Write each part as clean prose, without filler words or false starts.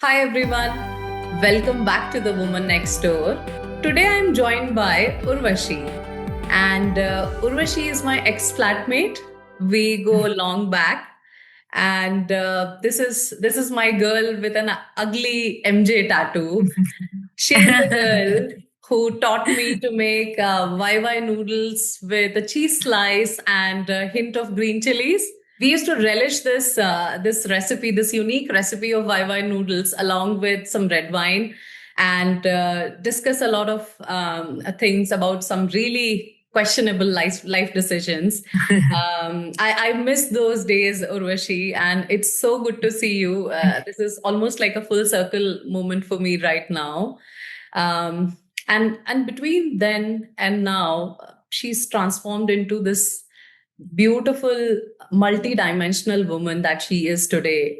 Hi everyone, welcome back to The Woman Next Door. Today I'm joined by Urvashi, and Urvashi is my ex flatmate. We go long back, and this is my girl with an ugly MJ tattoo. She is the girl who taught me to make YY noodles with a cheese slice and a hint of green chilies. We used to relish this recipe, this unique recipe of YY noodles, along with some red wine, and discuss a lot of things about some really questionable life decisions. I miss those days, Urvashi, and it's so good to see you. This is almost like a full circle moment for me right now. And between then and now, she's transformed into this beautiful multi-dimensional woman that she is today.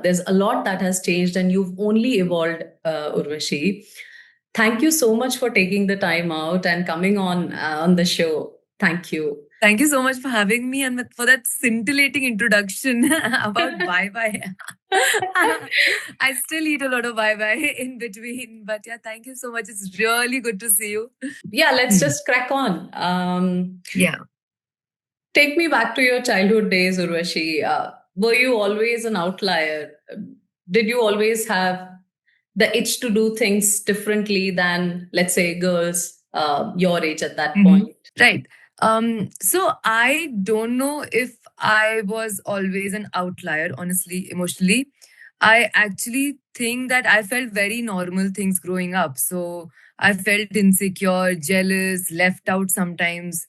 There's a lot that has changed, and you've only evolved, Urvashi. Thank you so much for taking the time out and coming on the show. Thank you. Thank you so much for having me and for that scintillating introduction about bye bye. I still eat a lot of bye bye in between, but yeah, thank you so much. It's really good to see you. Yeah, let's just crack on. Yeah. Take me back to your childhood days, Urvashi. Were you always an outlier? Did you always have the itch to do things differently than, let's say, girls your age at that point? Right. So I don't know if I was always an outlier, honestly, emotionally. I actually think that I felt very normal things growing up. So I felt insecure, jealous, left out sometimes.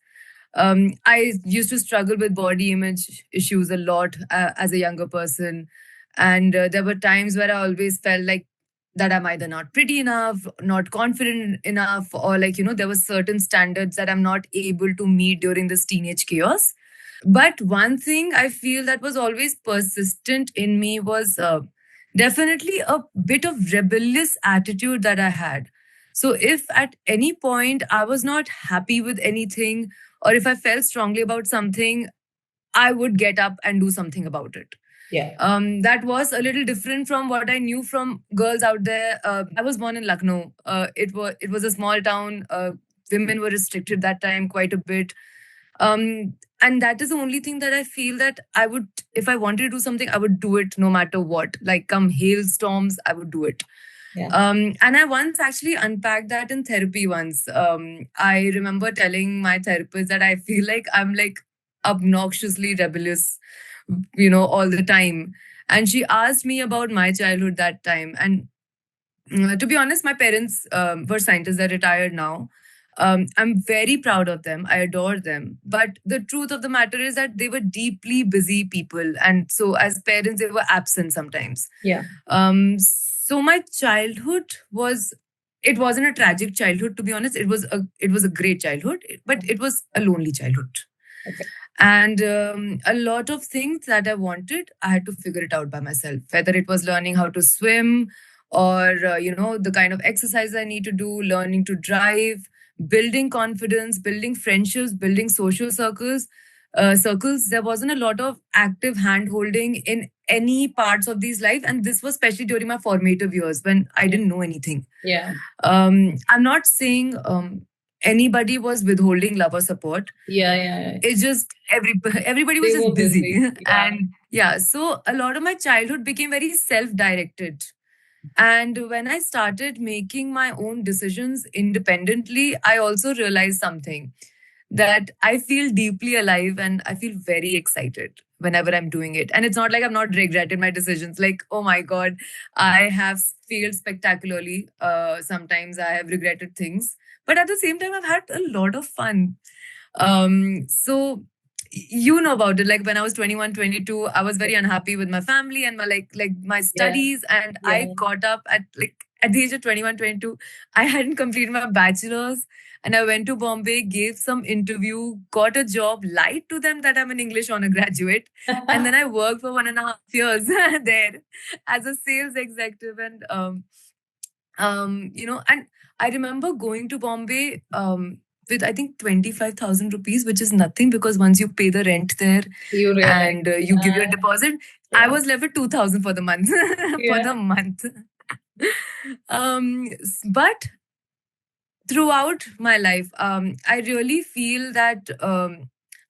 I used to struggle with body image issues a lot as a younger person. And there were times where I always felt like that I'm either not pretty enough, not confident enough, or there were certain standards that I'm not able to meet during this teenage chaos. But one thing I feel that was always persistent in me was definitely a bit of rebellious attitude that I had. So if at any point I was not happy with anything, or if I felt strongly about something, I would get up and do something about it. Yeah. That was a little different from what I knew from girls out there. I was born in Lucknow. It was a small town. Women were restricted that time quite a bit. And that is the only thing that I feel that I would, if I wanted to do something, I would do it no matter what. Like come hailstorms, I would do it. Yeah. And I once actually unpacked that in therapy once. I remember telling my therapist that I feel like I'm like obnoxiously rebellious, all the time. And she asked me about my childhood that time. And to be honest, my parents were scientists, they're retired now. I'm very proud of them. I adore them. But the truth of the matter is that they were deeply busy people. And so, as parents, they were absent sometimes. Yeah. So, my childhood was. It wasn't a tragic childhood, to be honest. It was a great childhood, but it was a lonely childhood. Okay. And a lot of things that I wanted, I had to figure it out by myself. Whether it was learning how to swim, or the kind of exercise I need to do, learning to drive, building confidence, building friendships, building social circles. There wasn't a lot of active hand holding in any parts of these life, and this was especially during my formative years when I didn't know anything. Yeah. I'm not saying anybody was withholding love or support. Yeah. It's just everybody was They just were busy. busy. Yeah. And yeah, so a lot of my childhood became very self-directed. And when I started making my own decisions independently, I also realized something, that I feel deeply alive and I feel very excited whenever I'm doing it. And it's not like I've not regretted my decisions. Like, oh my God, I have failed spectacularly. Sometimes I have regretted things. But at the same time, I've had a lot of fun. So you know about it. Like when I was 21, 22, I was very unhappy with my family and my my studies. And I Yeah. got up at the age of 21, 22. I hadn't completed my bachelor's, and I went to Bombay, gave some interview, got a job, lied to them that I'm an English honor graduate. And then I worked for 1.5 years there as a sales executive. And I remember going to Bombay with I think 25,000 rupees, which is nothing because once you pay the rent there You realize. and you give your deposit, I Yeah. was left with 2,000 for the month. For Yeah. the month. But throughout my life, I really feel that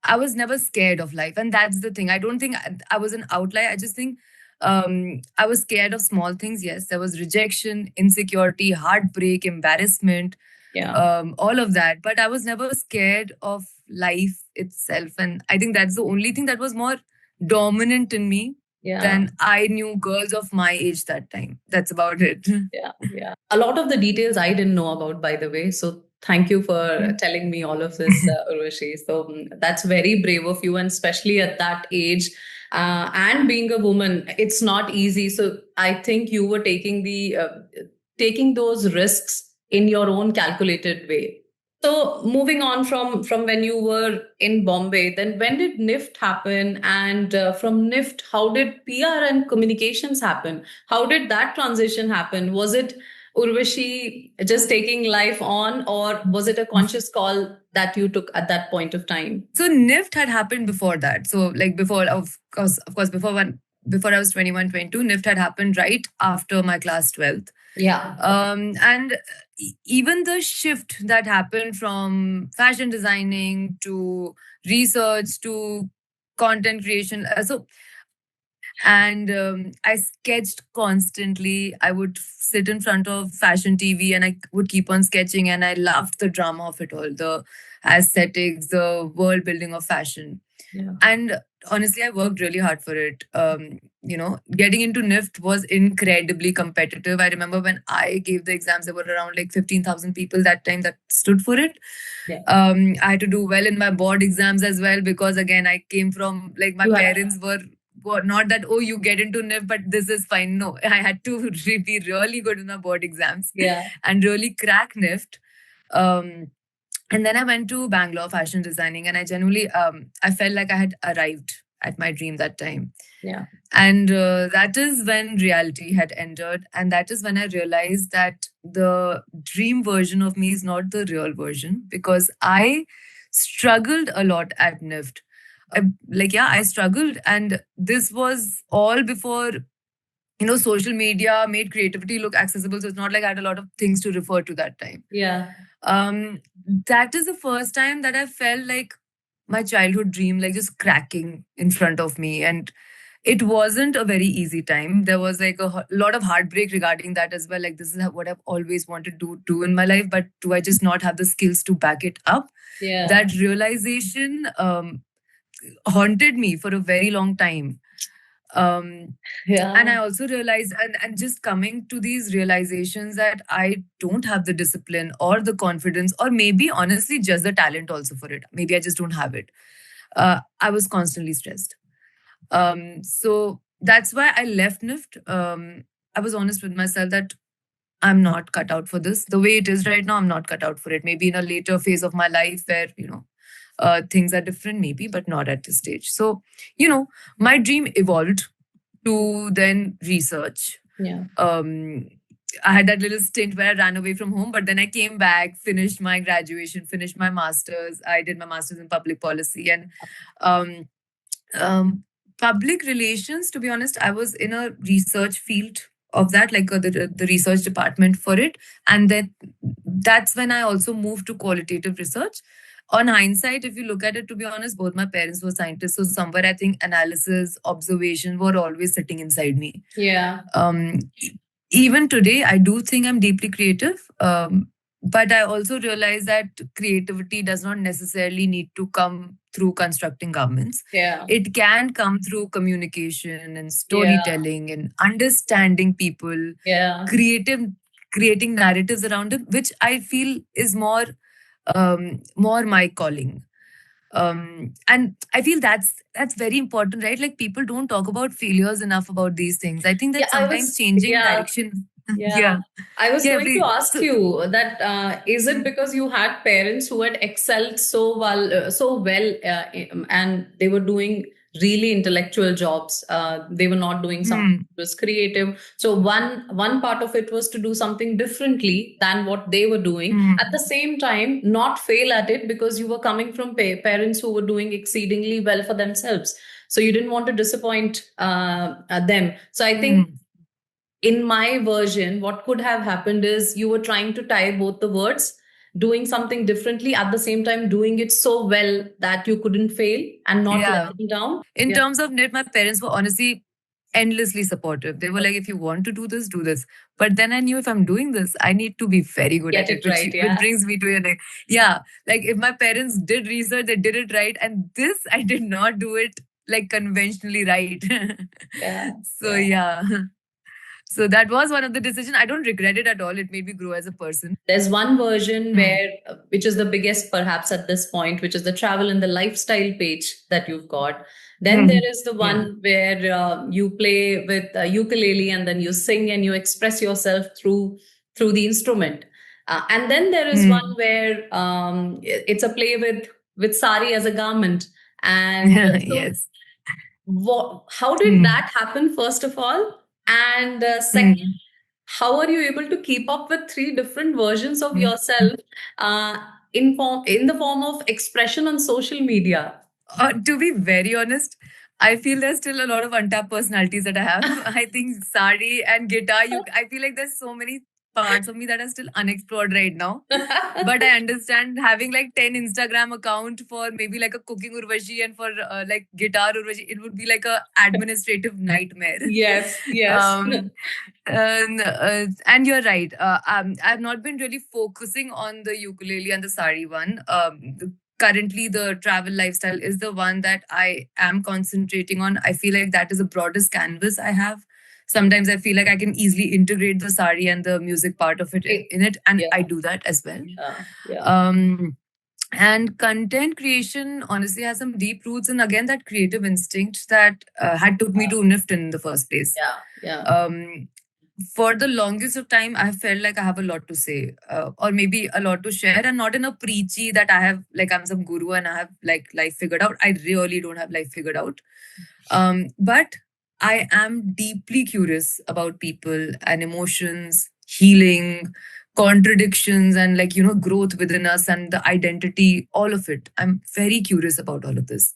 I was never scared of life. And that's the thing. I don't think I was an outlier. I just think I was scared of small things. Yes, there was rejection, insecurity, heartbreak, embarrassment, Yeah. all of that. But I was never scared of life itself. And I think that's the only thing that was more dominant in me Yeah. than I knew girls of my age that time. That's about it. Yeah. Yeah. A lot of the details I didn't know about, by the way. So thank you for telling me all of this, Urvashi. So that's very brave of you, and especially at that age. And being a woman, it's not easy. So I think you were taking those risks in your own calculated way. So moving on from when you were in Bombay, then when did NIFT happen? And from NIFT, how did PR and communications happen? How did that transition happen? Was it Urvashi just taking life on, or was it a conscious call that you took at that point of time? So NIFT had happened before that. So like before, of course, before I was 21, 22, NIFT had happened right after my class 12th. Yeah. And even the shift that happened from fashion designing to research to content creation. And I sketched constantly. I would sit in front of fashion TV and I would keep on sketching, and I loved the drama of it all, the aesthetics, the world building of fashion. Yeah. And honestly, I worked really hard for it. Getting into NIFT was incredibly competitive. I remember when I gave the exams, there were around like 15,000 people that time that stood for it. Yeah. I had to do well in my board exams as well, because again, I came from like my parents were not that, oh, you get into NIFT, but this is fine. No, I had to be really good in my board exams. Yeah. And really crack NIFT. And then I went to Bangalore fashion designing, and I genuinely, I felt like I had arrived at my dream that time. Yeah. And that is when reality had entered. And that is when I realized that the dream version of me is not the real version, because I struggled a lot at NIFT. I struggled. And this was all before, social media made creativity look accessible. So it's not like I had a lot of things to refer to that time. Yeah. That is the first time that I felt like my childhood dream, like just cracking in front of me. And it wasn't a very easy time. There was like a lot of heartbreak regarding that as well. Like, this is what I've always wanted to do in my life, but do I just not have the skills to back it up? Yeah. That realization haunted me for a very long time. Yeah. And I also realized, and just coming to these realizations that I don't have the discipline or the confidence, or maybe honestly just the talent also for it. Maybe I just don't have it. I was constantly stressed. So that's why I left NIFT. I was honest with myself that I'm not cut out for this. The way it is right now, I'm not cut out for it. Maybe in a later phase of my life where, things are different, maybe, but not at this stage. So, my dream evolved to then research. Yeah. I had that little stint where I ran away from home, but then I came back, finished my graduation, finished my master's. I did my master's in public policy and public relations. To be honest, I was in a research field of that, like the research department for it. And then that's when I also moved to qualitative research. On hindsight, if you look at it, to be honest, both my parents were scientists. So somewhere I think analysis, observation were always sitting inside me. Yeah. Even today, I do think I'm deeply creative. But I also realize that creativity does not necessarily need to come through constructing governments. Yeah. It can come through communication and storytelling and understanding people, Yeah. creating narratives around it, which I feel is more my calling. And I feel that's very important, right? Like, people don't talk about failures enough about these things. I think that sometimes changing direction. Yeah. I was going please. to ask you that is it because you had parents who had excelled so well, and they were doing really intellectual jobs. They were not doing something that was creative. So one part of it was to do something differently than what they were doing. At the same time, not fail at it, because you were coming from parents who were doing exceedingly well for themselves. So you didn't want to disappoint them. So I think in my version, what could have happened is you were trying to tie both the words, doing something differently at the same time, doing it so well that you couldn't fail and not Yeah. letting down. In Yeah. terms of knit, my parents were honestly endlessly supportive. They were like, if you want to do this, do this. But then I knew if I'm doing this, I need to be very good Get at it it, right, yeah. which brings me to your next. Yeah, like if my parents did research, they did it right. And this, I did not do it like conventionally right. Yeah. So, yeah. So that was one of the decisions. I don't regret it at all. It made me grow as a person. There's one version Hmm. where, which is the biggest perhaps at this point, which is the travel and the lifestyle page that you've got. Then there is the one where you play with ukulele and then you sing and you express yourself through the instrument. And then there is one where it's a play with sari as a garment. And so Yes. how did that happen, first of all? And second, how are you able to keep up with three different versions of yourself in the form of expression on social media? To be very honest, I feel there's still a lot of untapped personalities that I have. I think sari and guitar, I feel like there's so many parts of me that are still unexplored right now. But I understand having like 10 Instagram account for maybe like a cooking Urvashi and for like guitar Urvashi, it would be like a administrative nightmare. Yes, yes. And you're right. I've not been really focusing on the ukulele and the sari one. Currently, the travel lifestyle is the one that I am concentrating on. I feel like that is the broadest canvas I have. Sometimes I feel like I can easily integrate the sari and the music part of it in it, and Yeah. I do that as well. Yeah. And content creation honestly has some deep roots, and again that creative instinct that had took me to Nifton in the first place. Yeah. For the longest of time, I felt like I have a lot to say, or maybe a lot to share, and not in a preachy that I have like I'm some guru and I have like life figured out. I really don't have life figured out. But I am deeply curious about people and emotions, healing, contradictions, and like growth within us and the identity, all of it. I'm very curious about all of this.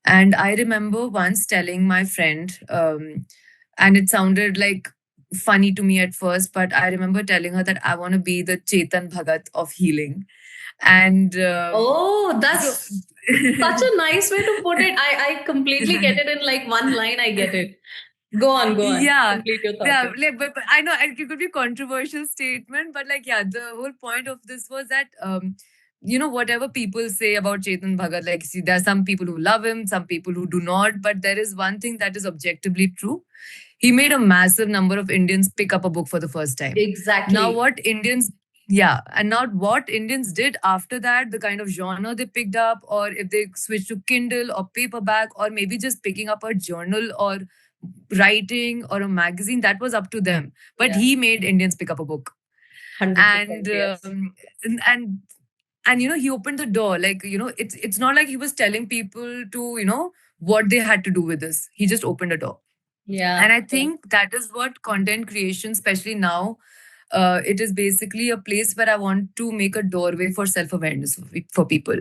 And I remember once telling my friend, and it sounded like funny to me at first, but I remember telling her that I want to be the Chetan Bhagat of healing. And oh, that's such a nice way to put it. I completely get it in like one line. I get it. Go on, go on. Yeah, complete your thought. yeah. But I know it could be a controversial statement, but like, yeah, the whole point of this was that whatever people say about Chetan Bhagat, like, see, there are some people who love him, some people who do not, but there is one thing that is objectively true. He made a massive number of Indians pick up a book for the first time. Exactly. Now, what Indians did after that, the kind of genre they picked up, or if they switched to Kindle or paperback, or maybe just picking up a journal or writing or a magazine, that was up to them. But he made Indians pick up a book. 100%, yes. And he opened the door. Like, it's not like he was telling people to, what they had to do with this. He just opened a door. Yeah. And I think that is what content creation, especially now, it is basically a place where I want to make a doorway for self-awareness for people.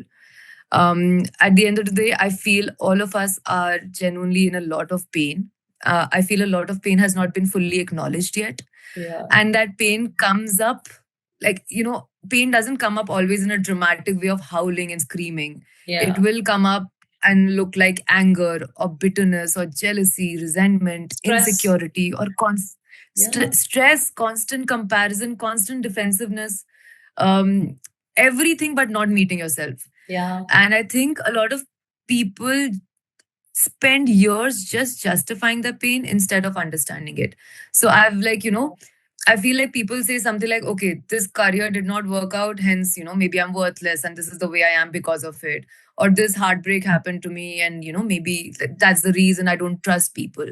At the end of the day, I feel all of us are genuinely in a lot of pain. I feel a lot of pain has not been fully acknowledged yet. Yeah. And that pain comes up, like, pain doesn't come up always in a dramatic way of howling and screaming. Yeah. It will come up and look like anger or bitterness or jealousy, resentment, Stress. insecurity, or stress, constant comparison, constant defensiveness, everything but not meeting yourself. Yeah. And I think a lot of people spend years just justifying the pain instead of understanding it. So I've like, I feel like people say something like, okay, this career did not work out, hence, maybe I'm worthless and this is the way I am because of it. Or this heartbreak happened to me and, maybe that's the reason I don't trust people.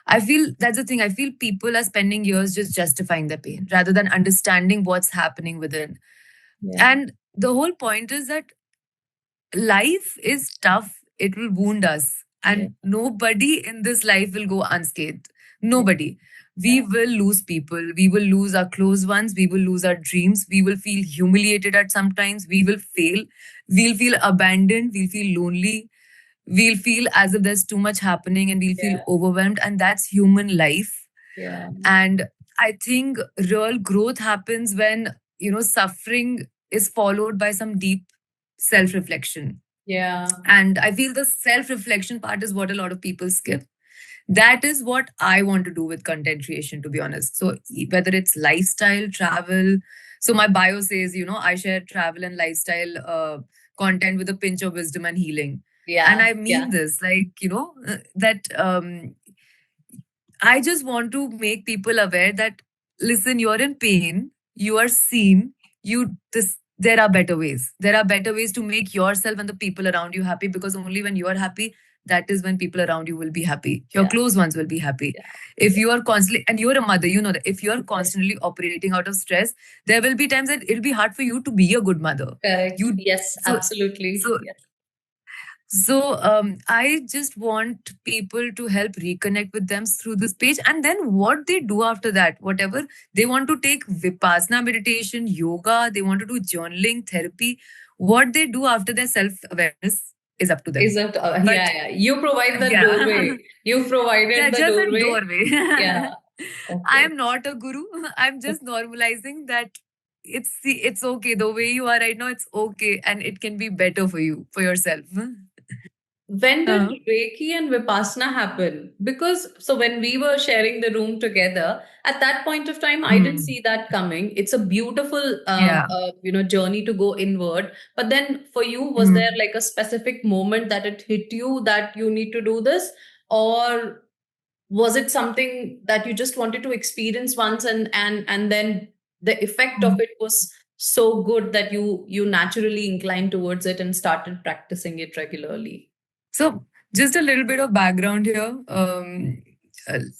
I feel that's the thing. I feel people are spending years just justifying their pain rather than understanding what's happening within. Yeah. And the whole point is that life is tough. It will wound us. And nobody in this life will go unscathed. Nobody. We will lose people. We will lose our close ones. We will lose our dreams. We will feel humiliated at some times. We will fail. We'll feel abandoned. We'll feel lonely. We'll feel as if there's too much happening and we'll feel overwhelmed. And that's human life. Yeah. And I think real growth happens when, suffering is followed by some deep self reflection. Yeah. And I feel the self reflection part is what a lot of people skip. That is what I want to do with content creation, to be honest. So, whether it's lifestyle, travel, so my bio says, I share travel and lifestyle content with a pinch of wisdom and healing. And Yeah. I Yeah. mean this, like, that I just want to make people aware that, listen, you're in pain, you are seen, there are better ways. There are better ways to make yourself and the people around you happy, because only when you are happy, that is when people around you will be happy. Your Yeah. close ones will be happy. Yeah. If you are constantly, and you're a mother, you know that if you're Yes. constantly operating out of stress, there will be times that it'll be hard for you to be a good mother. Correct. You Yes, so absolutely. so Yes. I just want people to help reconnect with them through this page. And then what they do after that, whatever they want to take, Vipassana meditation, yoga, they want to do journaling, therapy, what they do after their self awareness is up to them. Is that But yeah, yeah. You provide the yeah, doorway. You yeah, provided the just a doorway. doorway. Yeah. I Okay. am not a guru. I'm just normalizing that it's okay. The way you are right now, it's okay. And it can be better for you, for yourself. When did Uh-huh. Reiki and Vipassana happen? Because so when we were sharing the room together, at that point of time, I didn't Hmm. see that coming. It's a beautiful, Yeah. journey to go inward. But then for you, was there Mm. like a specific moment that it hit you that you need to do this, or was it something that you just wanted to experience once, and then the effect of Mm. it was so good that you naturally inclined towards it and started practicing it regularly? So, just a little bit of background here.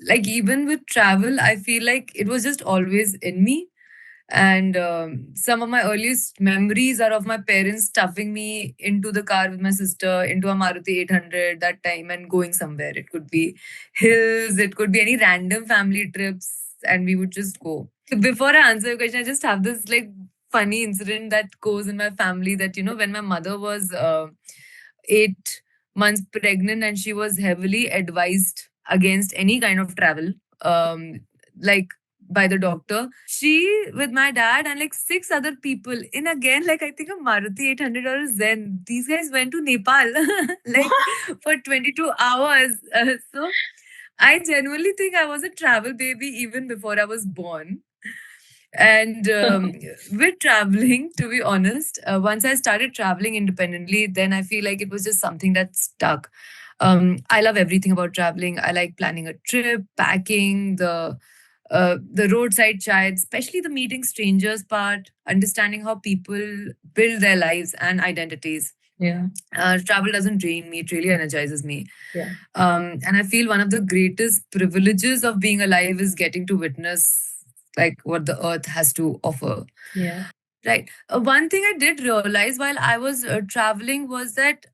Like, even with travel, I feel like it was just always in me. And some of my earliest memories are of my parents stuffing me into the car with my sister, into a Maruti 800 that time, and going somewhere. It could be hills, it could be any random family trips, and we would just go. Before I answer your question, I just have this like funny incident that goes in my family, that, when my mother was 8 months pregnant and she was heavily advised against any kind of travel, like by the doctor. She, with my dad and like 6 other people, in again, like I think a Maruti 800 or a Zen, these guys went to Nepal like What? for 22 hours. So I genuinely think I was a travel baby even before I was born. And with traveling, to be honest, once I started traveling independently, then I feel like it was just something that stuck. I love everything about traveling. I like planning a trip, packing, the roadside chai, especially the meeting strangers part, understanding how people build their lives and identities. Yeah. Travel doesn't drain me; it really energizes me. Yeah. And I feel one of the greatest privileges of being alive is getting to witness like what the earth has to offer. Yeah. Right. One thing I did realize while I was traveling was that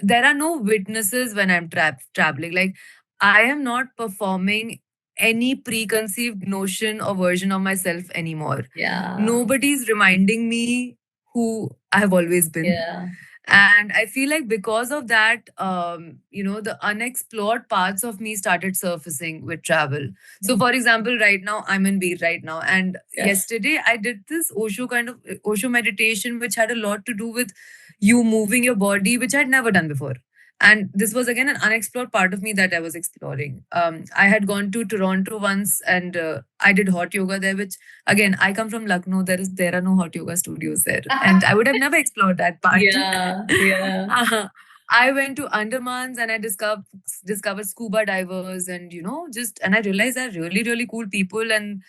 there are no witnesses when I'm traveling. Like, I am not performing any preconceived notion or version of myself anymore. Yeah. Nobody's reminding me who I have always been. Yeah. And I feel like because of that, the unexplored parts of me started surfacing with travel. So, for example, right now I'm in Beer right now, and Yes. yesterday I did this Osho meditation, which had a lot to do with you moving your body, which I'd never done before. And this was again an unexplored part of me that I was exploring. I had gone to Toronto once, and I did hot yoga there, which again, I come from Lucknow. There are no hot yoga studios there, and I would have never explored that part. Yeah. Yeah. I went to Andamans and I discovered scuba divers, and I realized they're really really cool people, and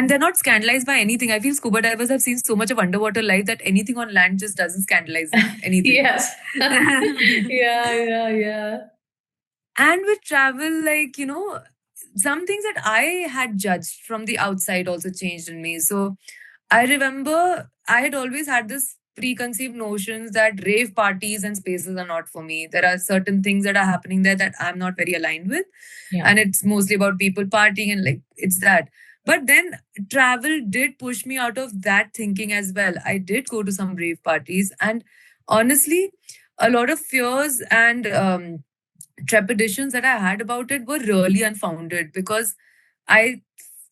they're not scandalized by anything. I feel scuba divers have seen so much of underwater life that anything on land just doesn't scandalize anything. Yes. Yeah. Yeah. Yeah. And with travel, like, some things that I had judged from the outside also changed in me. So I remember I had always had this preconceived notions that rave parties and spaces are not for me. There are certain things that are happening there that I'm not very aligned with. Yeah. And it's mostly about people partying and like it's that. But then travel did push me out of that thinking as well. I did go to some rave parties, and honestly, a lot of fears and trepidations that I had about it were really unfounded, because I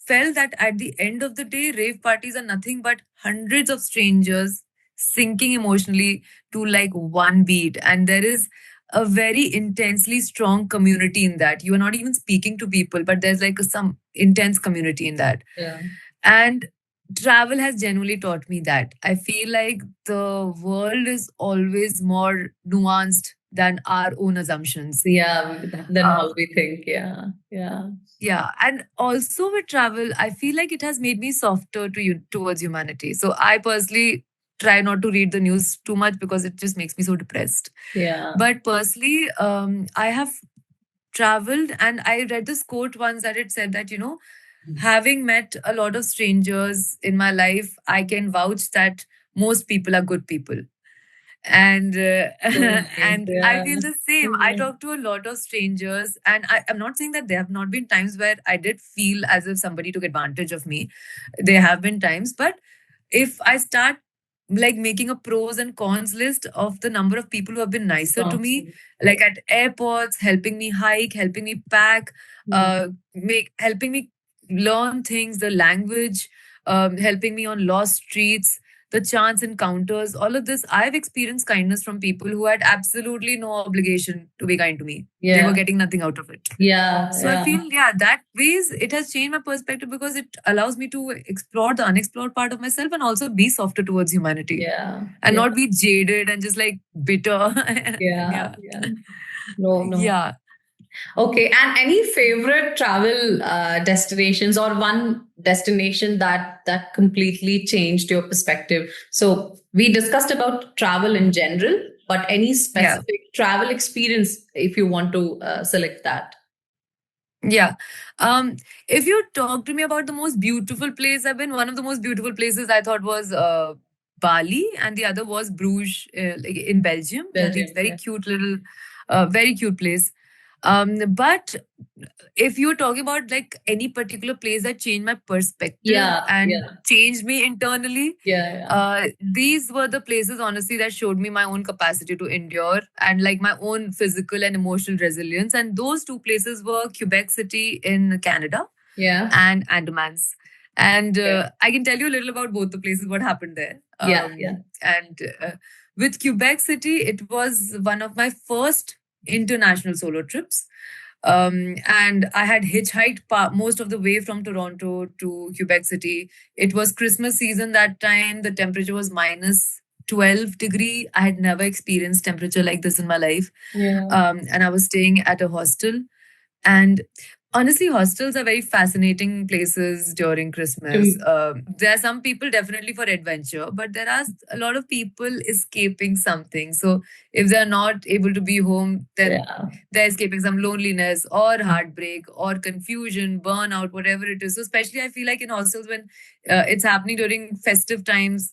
felt that at the end of the day, rave parties are nothing but hundreds of strangers sinking emotionally to like one beat. And there is a very intensely strong community in that. You are not even speaking to people, but there's like some intense community in that. Yeah. And travel has genuinely taught me that. I feel like the world is always more nuanced than our own assumptions. Yeah, then Uh, how we think. Yeah, yeah. yeah, and also with travel, I feel like it has made me softer to you towards humanity. So I personally try not to read the news too much because it just makes me so depressed. Yeah. But personally, I have traveled and I read this quote once that it said that, having met a lot of strangers in my life, I can vouch that most people are good people. And So nice. and I Yeah. feel the same. I Yeah. talk to a lot of strangers, and I'm not saying that there have not been times where I did feel as if somebody took advantage of me. There have been times, but if I start like making a pros and cons list of the number of people who have been nicer to me, Awesome. like at airports, helping me hike, helping me pack, Yeah. make helping me learn things, the language, helping me on lost streets, the chance encounters, all of this, I've experienced kindness from people who had absolutely no obligation to be kind to me. They were Yeah. getting nothing out of it. Yeah. So I feel, yeah, that ways it has changed my perspective because it allows me to explore the unexplored part of myself and also be softer towards humanity Yeah. and Yeah. not be jaded and just like bitter. Yeah. Yeah. Yeah. No, no. Yeah. Okay. And any favorite travel destinations, or one destination that completely changed your perspective? So we discussed about travel in general, but any Yeah. specific travel experience, if you want to select that. Yeah. Um, if you talk to me about the most beautiful place I've been, one of the most beautiful places I thought was Bali, and the other was Bruges, like in Belgium. Belgium. Very Yeah. cute little, very cute place. But if you're talking about like any particular place that changed my perspective Yeah. and Yeah. changed me internally, Yeah. these were the places, honestly, that showed me my own capacity to endure and like my own physical and emotional resilience. And those two places were Quebec City in Canada Yeah. and Andamans. And Yeah. I can tell you a little about both the places, what happened there. Yeah. Yeah. And with Quebec City, it was one of my first international solo trips. And I had hitchhiked most of the way from Toronto to Quebec City. It was Christmas season that time. The temperature was minus 12 degree. I had never experienced temperature like this in my life. Yeah. And I was staying at a hostel. And honestly, hostels are very fascinating places during Christmas. There are some people definitely for adventure, but there are a lot of people escaping something. So if they're not able to be home, then Yeah. they're escaping some loneliness or heartbreak or confusion, burnout, whatever it is. So especially, I feel like in hostels when it's happening during festive times,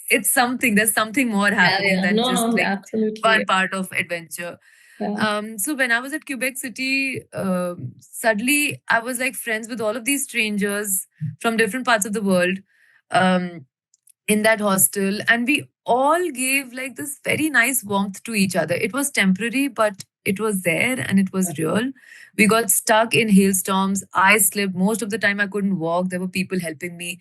it's something. There's something more Yeah. happening Yeah. than No, just no, like absolutely. one part of adventure. Yeah. So when I was at Quebec City, suddenly I was like friends with all of these strangers from different parts of the world um, in that hostel, and we all gave like this very nice warmth to each other. It was temporary, but it was there and it was real. We got stuck in hailstorms. I slipped most of the time. I couldn't walk. There were people helping me.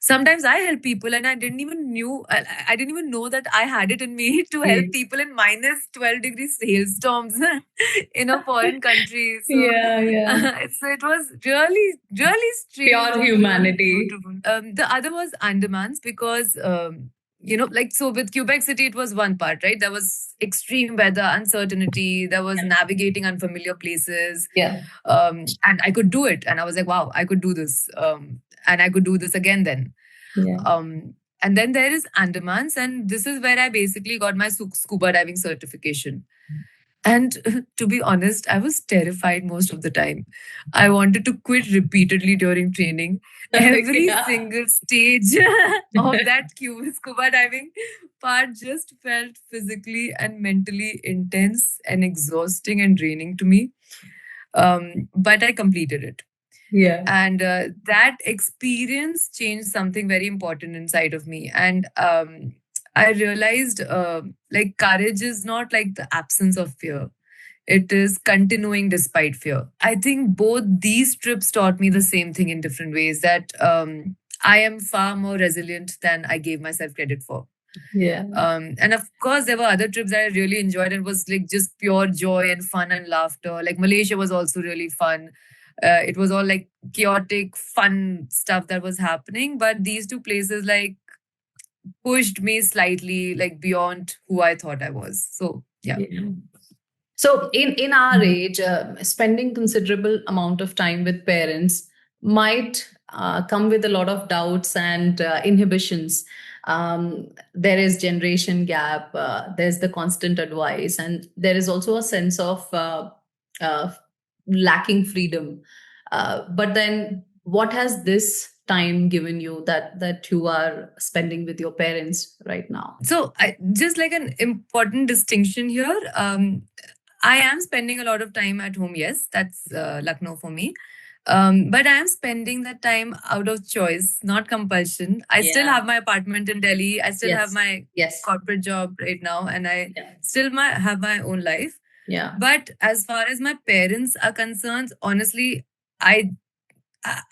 Sometimes I help people, and I didn't even know that I had it in me to help Yeah. people in minus 12 degrees hailstorms in a foreign country. So, Yeah. Yeah. so it was really, really strange Pure and really humanity. beautiful. The other was Andamans because, like, so with Quebec City, it was one part, right? There was extreme weather, uncertainty, there was Yeah. navigating unfamiliar places. Yeah. And I could do it. And I was like, wow, I could do this. And I could do this again then. Yeah. And then there is Andamans, and this is where I basically got my scuba diving certification. And to be honest, I was terrified most of the time. I wanted to quit repeatedly during training. Every Yeah. single stage of that scuba diving part just felt physically and mentally intense and exhausting and draining to me. But I completed it. Yeah. And that experience changed something very important inside of me. And I realized like courage is not like the absence of fear. it is continuing despite fear. I think both these trips taught me the same thing in different ways, that I am far more resilient than I gave myself credit for. Yeah. And of course, there were other trips that I really enjoyed. And it was like just pure joy and fun and laughter. Like Malaysia was also really fun. It was all like chaotic, fun stuff that was happening. But these two places like pushed me slightly like beyond who I thought I was. So yeah. Yeah. So in our Mhm. age, spending considerable amount of time with parents might come with a lot of doubts and inhibitions. There is generation gap. There's the constant advice, and there is also a sense of uh, lacking freedom. But then, what has this time given you that you are spending with your parents right now? So just like an important distinction here, I am spending a lot of time at home. Yes, that's Lucknow for me. But I am spending that time out of choice, not compulsion. I still Yeah. have my apartment in Delhi. I still have Yes. my Yes. corporate job right now, and I Yeah. still have my own life. Yeah. But as far as my parents are concerned, honestly, I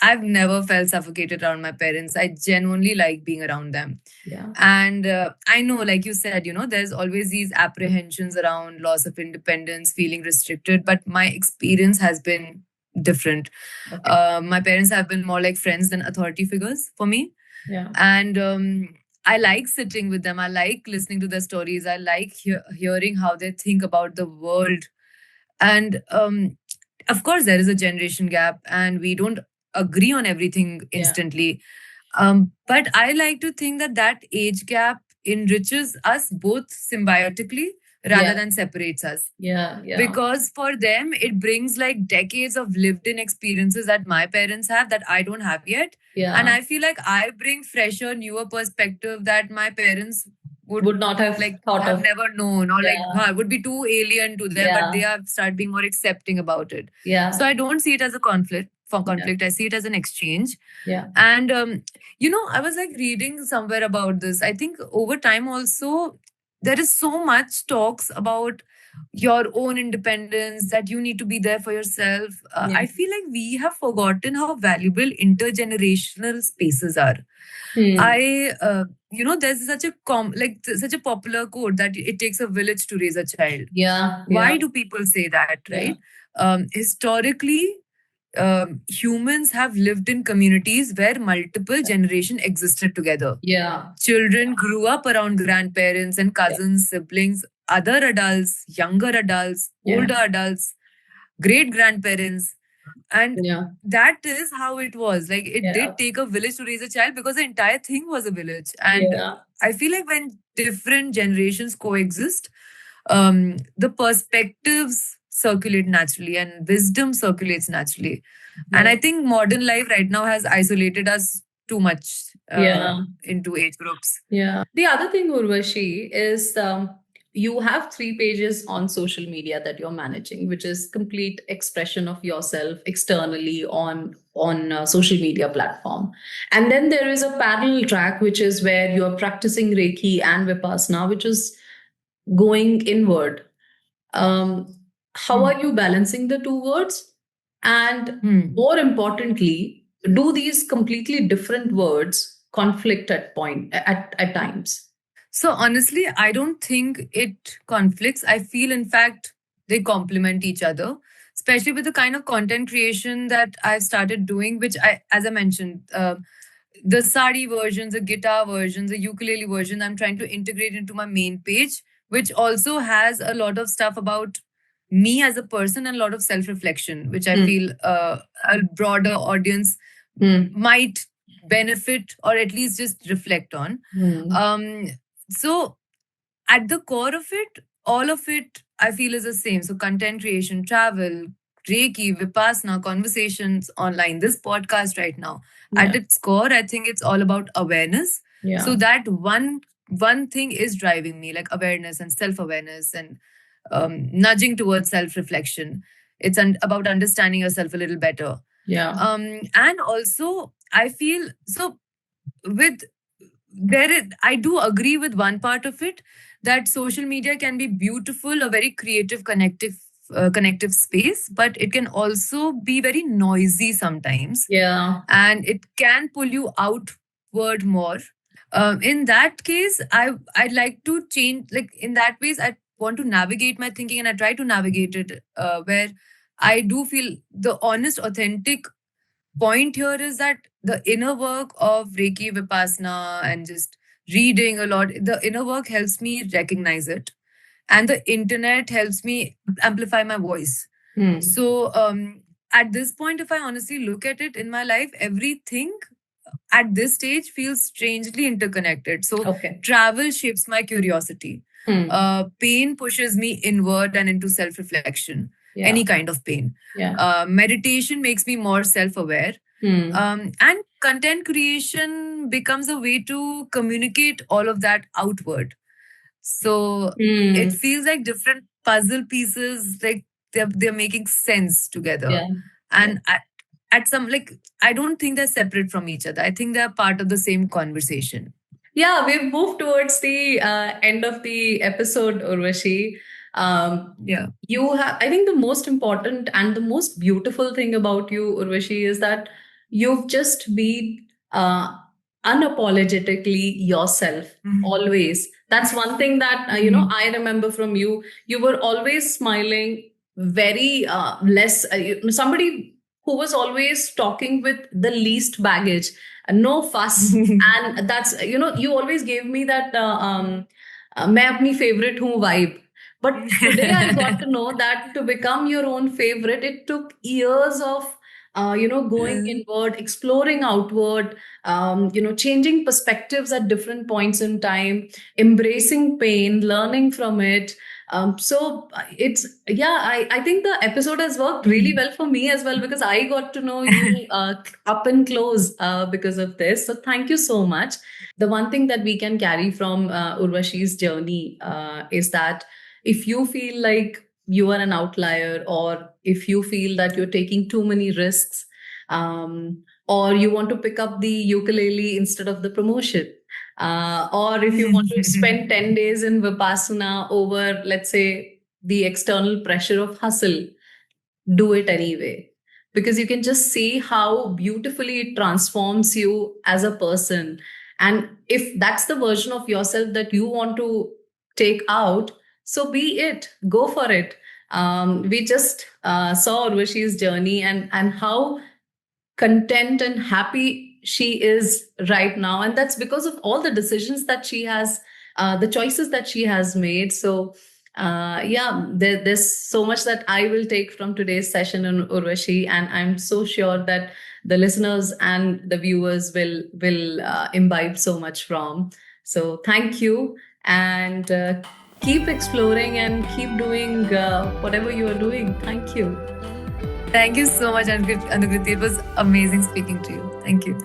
I've never felt suffocated around my parents. I genuinely like being around them. Yeah. And I know, like you said, there's always these apprehensions around loss of independence, feeling restricted, but my experience has been different. Okay. My parents have been more like friends than authority figures for me. Yeah. And I like sitting with them. I like listening to their stories. I like hearing how they think about the world. And of course, there is a generation gap, and we don't agree on everything Yeah. instantly. But I like to think that age gap enriches us both symbiotically rather Yeah. than separates us. Yeah. Yeah. Because for them, it brings like decades of lived in experiences that my parents have that I don't have yet. Yeah. And I feel like I bring fresher, newer perspective that my parents would not have like thought have of. never known, or like Yeah. would be too alien to them, but they Yeah. have started being more accepting about it. Yeah. So I don't see it as a conflict. I see it as an exchange. Yeah. And I was like reading somewhere about this. I think over time also there is so much talks about your own independence, that you need to be there for yourself. Yeah. I feel like we have forgotten how valuable intergenerational spaces are. Hmm. There's such a popular quote that it takes a village to raise a child. Yeah. Why Yeah. do people say that, Yeah. right? Historically, humans have lived in communities where multiple generations existed together. Yeah. Children grew up around grandparents and cousins, siblings, other adults, younger adults, Yeah. older adults, great grandparents. And Yeah. that is how it was. Like it Yeah. did take a village to raise a child, because the entire thing was a village. And Yeah. I feel like when different generations coexist, the perspectives circulate naturally and wisdom circulates naturally. And I think modern life right now has isolated us too much Yeah. into age groups. Yeah. The other thing, Urvashi, is you have 3 pages on social media that you're managing, which is complete expression of yourself externally on social media platform. And then there is a parallel track, which is where you're practicing Reiki and Vipassana, which is going inward. How are you balancing the two words? And more importantly, do these completely different words conflict at times? So honestly, I don't think it conflicts. I feel, in fact, they complement each other, especially with the kind of content creation that I've started doing, which as I mentioned, the sari versions, the guitar versions, the ukulele version, I'm trying to integrate into my main page, which also has a lot of stuff about me as a person and a lot of self-reflection, which I feel a broader audience might benefit or at least just reflect on. So at the core of it, all of it, I feel is the same. So content creation, travel, Reiki, Vipassana, conversations online, this podcast right now. At its core, I think it's all about awareness. Yeah. So that one thing is driving me, like awareness and self-awareness and nudging towards self-reflection. It's about understanding yourself a little better. Yeah. And also, I feel so with I do agree with one part of it, that social media can be beautiful, a very creative, connective connective space, but it can also be very noisy sometimes, Yeah. and it can pull you outward more. In that case, I'd like to change. Like in that ways, I want to navigate my thinking, and I try to navigate it where I do feel the honest, authentic point here is that the inner work of Reiki, Vipassana, and just reading a lot, the inner work helps me recognize it, and the internet helps me amplify my voice. So, at this point, if I honestly look at it in my life, everything at this stage feels strangely interconnected. So, Okay. travel shapes my curiosity. Pain pushes me inward and into self reflection, Yeah. any kind of pain. Yeah. Meditation makes me more self aware. And content creation becomes a way to communicate all of that outward. So it feels like different puzzle pieces, like they're making sense together. Yeah. And at some, like, I don't think they're separate from each other. I think they're part of the same conversation. Yeah, we've moved towards the end of the episode, Urvashi. Yeah. You have, I think the most important and the most beautiful thing about you, Urvashi, is that you've just been unapologetically yourself. Always. That's one thing that I remember from you. You were always smiling, very less somebody who was always talking with the least baggage, no fuss. And that's, you always gave me that मैं अपनी favorite हूँ vibe. But today I got to know that to become your own favorite, it took years of going inward, exploring outward, changing perspectives at different points in time, embracing pain, learning from it. So I think the episode has worked really well for me as well, because I got to know you up and close because of this. So thank you so much. The one thing that we can carry from Urvashi's journey is that if you feel like you are an outlier, or if you feel that you're taking too many risks, or you want to pick up the ukulele instead of the promotion, or if you want to spend 10 days in Vipassana over, let's say, the external pressure of hustle, do it anyway. Because you can just see how beautifully it transforms you as a person. And if that's the version of yourself that you want to take out, so be it, go for it. We just saw Urvashi's journey and how content and happy she is right now. And that's because of all the decisions that she has, the choices that she has made. So there's so much that I will take from today's session on Urvashi, and I'm so sure that the listeners and the viewers will imbibe so much from. So thank you, and keep exploring and keep doing whatever you are doing. Thank you. Thank you so much, Anukriti. It was amazing speaking to you. Thank you.